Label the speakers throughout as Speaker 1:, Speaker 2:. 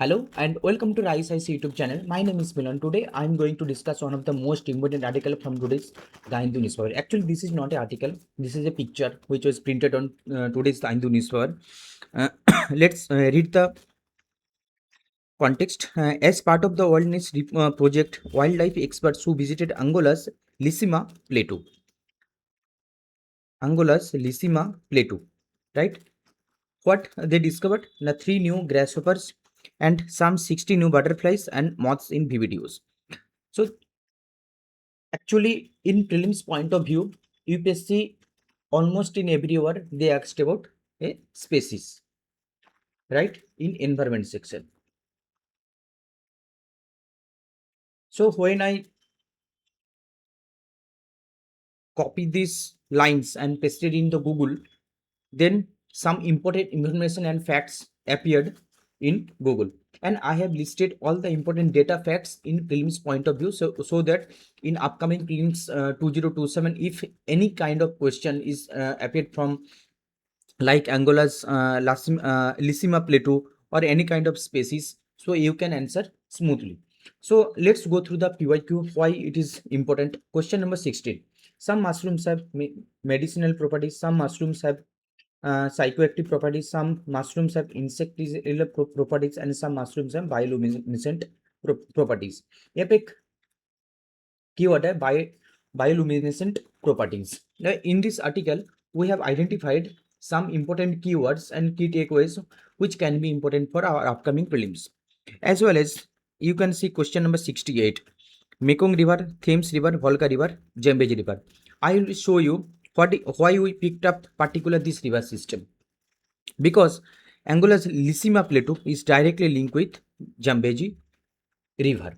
Speaker 1: Hello and welcome to Rise IC YouTube channel. My name is Milan. Today I am going to discuss one of the most important article from today's The Hindu newspaper. Actually, this is not an article. This is a picture which was printed on today's The Hindu newspaper. Uh, let's read the context. As part of the Wilderness Project, wildlife experts who visited Angola's Lissima Plateau, right? What they discovered? The three new grasshoppers and some 60 new butterflies and moths in videos. So actually, in prelims point of view, UPSC almost in every word they asked about a species, right? In environment section. So when I copy these lines and pasted into Google, then some important information and facts appeared in Google. And I have listed all the important data facts in prelims point of view, so that in upcoming prelims 2027, if any kind of question is appeared from like Angola's Lissima plateau or any kind of species, so you can answer smoothly. So let's go through the PYQ, why it is important. Question number 16. Some mushrooms have medicinal properties, some mushrooms have psychoactive properties, some mushrooms have insecticidal properties, and some mushrooms have bioluminescent properties. यहाँ पे keyword है bioluminescent properties. Now, in this article, we have identified some important keywords and key takeaways which can be important for our upcoming prelims. As well as you can see question number 68. Mekong River, Thames River, Volga River, Zambezi River. I will show you why we picked up particular this river system. Because Angola's Lissima Plateau is directly linked with Zambezi River.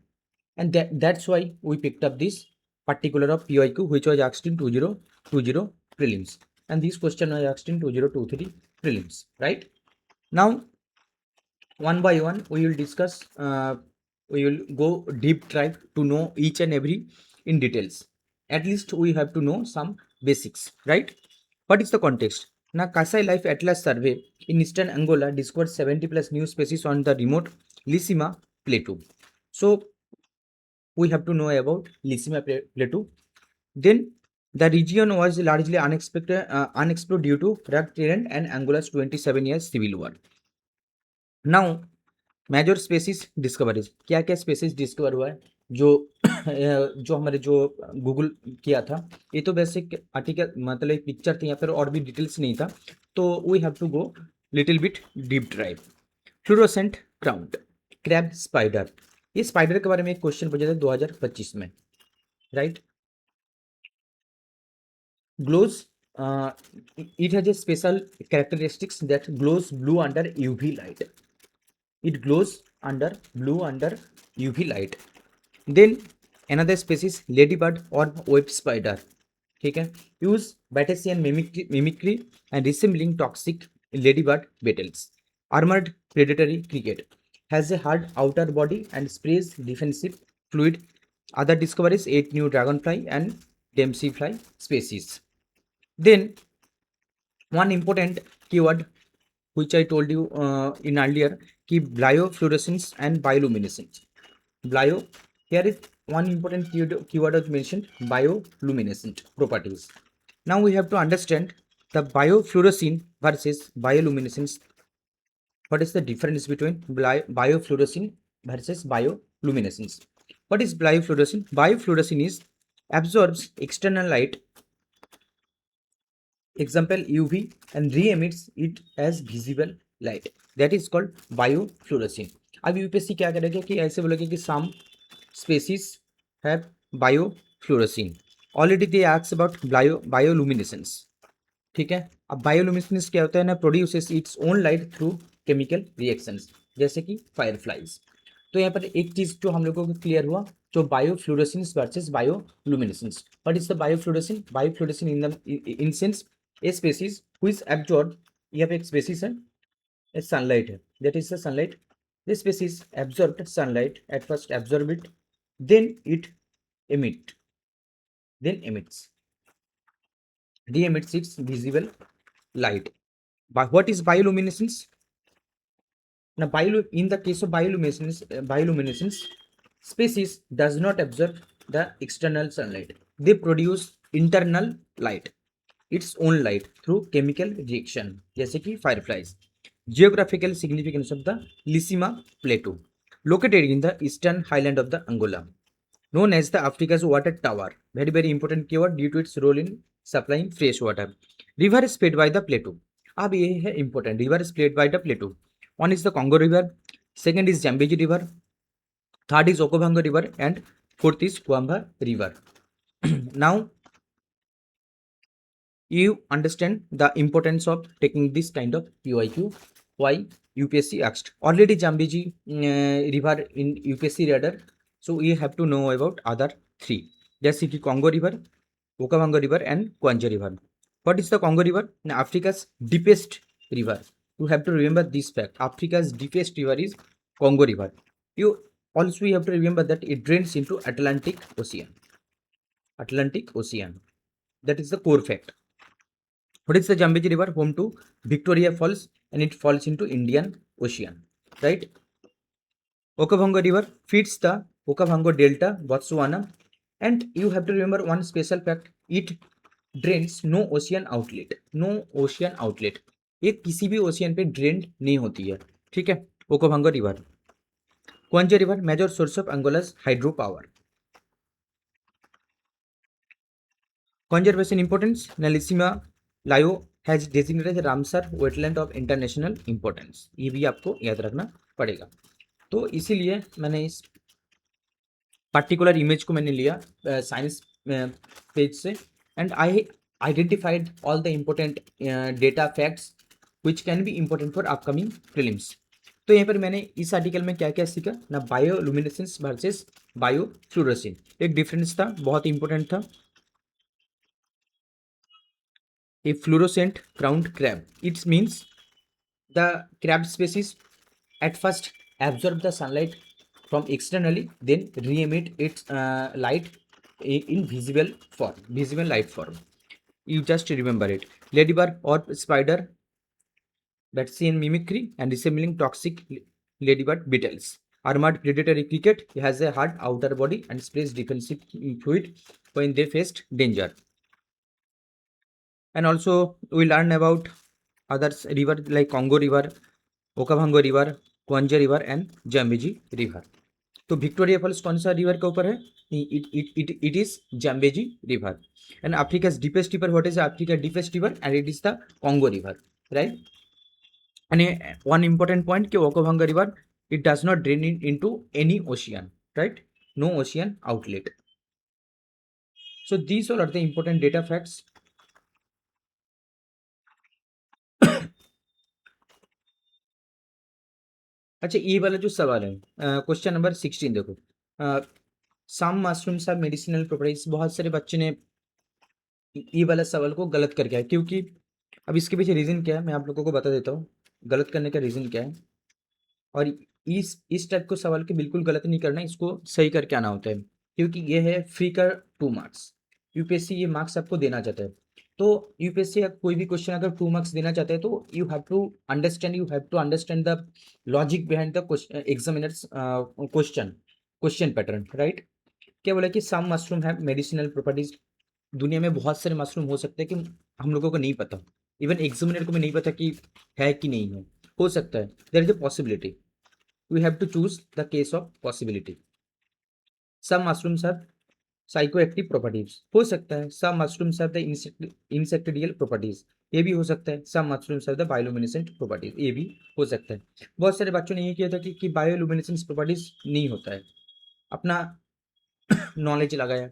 Speaker 1: And that's why we picked up this particular of PYQ, which was asked in 2020 prelims, and this question was asked in 2023 prelims, right? Now one by one we will discuss, we will go deep dive to know each and every in details. At least we have to know some basics, right? What is the context? Now Kasai Life Atlas survey in eastern Angola discovered 70 plus new species on the remote Lissima plateau. So we have to know about Lissima Plateau. Then the region was largely unexplored due to rugged terrain and Angola's 27 years civil war. Now major species discoveries, क्या क्या spaces discover हुआ है जो जो हमारे जो Google किया था. ये तो बेसिक आर्टिकल मतलब एक पिक्चर थी या फिर और भी डिटेल्स नहीं था, तो we have to go little bit deep drive. Fluorescent crowd crab spider, ये स्पाइडर के बारे में एक क्वेश्चन पूछा था 2025 में, right. Glows, it has a special characteristics that glows blue under UV light. It glows under UV light. Then another species ladybird or web spider, ठीक है, use Batesian mimicry and resembling toxic ladybird beetles. Armored predatory cricket has a hard outer body and sprays defensive fluid. Other discoveries 8 new dragonfly and Dempsey fly species. Then one important keyword which I told you in earlier, ki biofluorescence and bioluminescence. Bio, here is one important keyword was mentioned, bioluminescent properties. Now we have to understand the biofluorescence versus bioluminescence. What is the difference between biofluorescence versus bioluminescence? What is biofluorescence? Biofluorescence is absorbs external light, example UV, and re-emits it as visible light. That is called biofluorescence. अब UPSC क्या करेगा कि ऐसे बोलेगा कि some species have biofluorescence. Already they asked about bioluminescence. ठीक है. अब बायोलुमिनेसेंस क्या होता है ना, produces its own light through chemical reactions, जैसे कि फायरफ्लाइज. तो यहाँ पर एक चीज जो हम लोगों को क्लियर हुआ, जो biofluorescence versus bioluminescence. What is the biofluorescence? Biofluorescence in the in sense a species which absorb, यहाँ पे एक स्पेसीज है, एक सनलाइट है, that is the sunlight. This species absorbed sunlight, at first absorb it, then it emit, then emits, re-emits its visible light. But what is bioluminescence? Now, in the case of bioluminescence, species does not absorb the external sunlight. They produce internal light, its own light through chemical reaction, जैसे कि fireflies. Geographical significance of the Lissima Plateau, located in the eastern highland of the Angola, known as the Africa's water tower. Very very important keyword due to its role in supplying fresh water. River is fed by the plateau. अब ये है important. River is fed by the plateau. One is the Congo River, second is Zambezi River, third is Okavango River, and fourth is Kwamba River. Now you understand the importance of taking this kind of PYQ. Why UPSC asked already Zambezi River in UPSC radar, so you have to know about other three. जैसे कि Congo River, Okavango River, and Kwanza River. What is the Congo River? Now, Africa's deepest river. You have to remember this fact. Africa's deepest river is Congo River. You also have to remember that it drains into Atlantic Ocean. Atlantic Ocean. That is the core fact. What is the Zambezi River? Home to Victoria Falls, and it falls into Indian Ocean. Right? Okavango River feeds the Okavango Delta, Botswana. And you have to remember one special fact. It drains no ocean outlet. No ocean outlet, ये किसी भी ocean पे drain नहीं होती है. ठीक है. Okavango river. Kwanza river major source of Angola's hydro power. Conservation importance. Lisima Lya has designated Ramsar wetland of international importance. ये भी आपको याद रखना पड़ेगा. तो इसीलिए मैंने इस पर्टिकुलर इमेज को मैंने लिया साइंस पेज से, and I identified all the important data facts which can be important for upcoming prelims. तो यहाँ पर मैंने इस आर्टिकल में क्या क्या सीखा ना, बायोलुमिनेसेंस वर्सेस बायोफ्लोरेसेंस. एक डिफरेंस था, बहुत इंपॉर्टेंट था. A fluorescent crowned crab, it's means the crab species at first absorb the sunlight from externally, then re-emit its light in visible form, visible light form. You just remember it. Ladybird or spider that see in mimicry and resembling toxic ladybird beetles. Armored predatory cricket has a hard outer body and sprays defensive fluid when they faced danger. And also we learn about others river like Congo River, Okavango River, Kwanza river and Zambezi river. तो Victoria Falls कौन सा river के ऊपर है? It is Zambezi river. And Africa's deepest river, what is Africa deepest river? And it is the Congo river, right? And one important point कि Okavango river, it does not drain into any ocean, right? No ocean outlet. So these all are the important data facts. अच्छा, ये वाला जो सवाल है question number 16 देखो. सम mushrooms have medicinal properties. बहुत सारे बच्चे ने ये वाला सवाल को गलत करके है, क्योंकि अब इसके पीछे रीज़न क्या है मैं आप लोगों को बता देता हूँ. गलत करने का रीज़न क्या है, और इस टाइप को सवाल के बिल्कुल गलत नहीं करना, इसको सही करके आना होता है, क्योंकि ये है फ्री का 2 मार्क्स. यूपीएससी ये मार्क्स आपको देना चाहता है. तो यूपीएससी कोई भी क्वेश्चन अगर 2 मार्क्स देना चाहते हैं तो you have to understand the logic behind the examiners question pattern, right. क्या बोला कि सम मशरूम है मेडिसिनल प्रॉपर्टीज. दुनिया में बहुत सारे मशरूम हो सकते हैं कि हम लोगों को नहीं पता, इवन एग्जामिनर को भी नहीं पता कि है कि नहीं है. हो सकता है, there is a possibility. We have to choose the case of possibility. Some mushrooms have psychoactive properties. हो सकता है some mushrooms have the insecticidal properties. ये भी हो सकता है. Some mushrooms have the bioluminescent properties. ये भी हो सकता है. बहुत सारे बच्चों ने ये किया था कि बायोलुमिनेसेंस प्रॉपर्टीज नहीं होता है, अपना नॉलेज लगाया.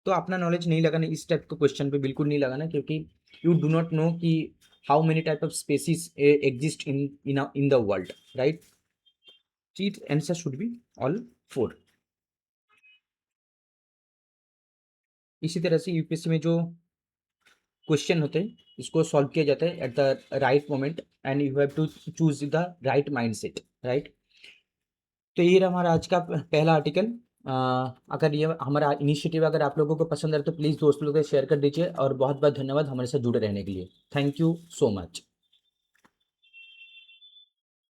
Speaker 1: तो अपना नॉलेज नहीं लगाना, इस टाइप के क्वेश्चन पे बिल्कुल नहीं लगाना, क्योंकि यू डू नॉट नो कि how many type of species exist in the world, right. Cheat answer should be all 4. इसी तरह से यूपीएससी में जो क्वेश्चन होते हैं इसको सॉल्व किया जाता है at the right moment, and you have to choose the right mindset, right. तो ये रहा हमारा आज का पहला आर्टिकल. अगर ये हमारा इनिशिएटिव अगर आप लोगों को पसंद है तो प्लीज़ दोस्त लोगों को शेयर कर दीजिए, और बहुत बहुत धन्यवाद हमारे साथ जुड़े रहने के लिए. Thank you so much.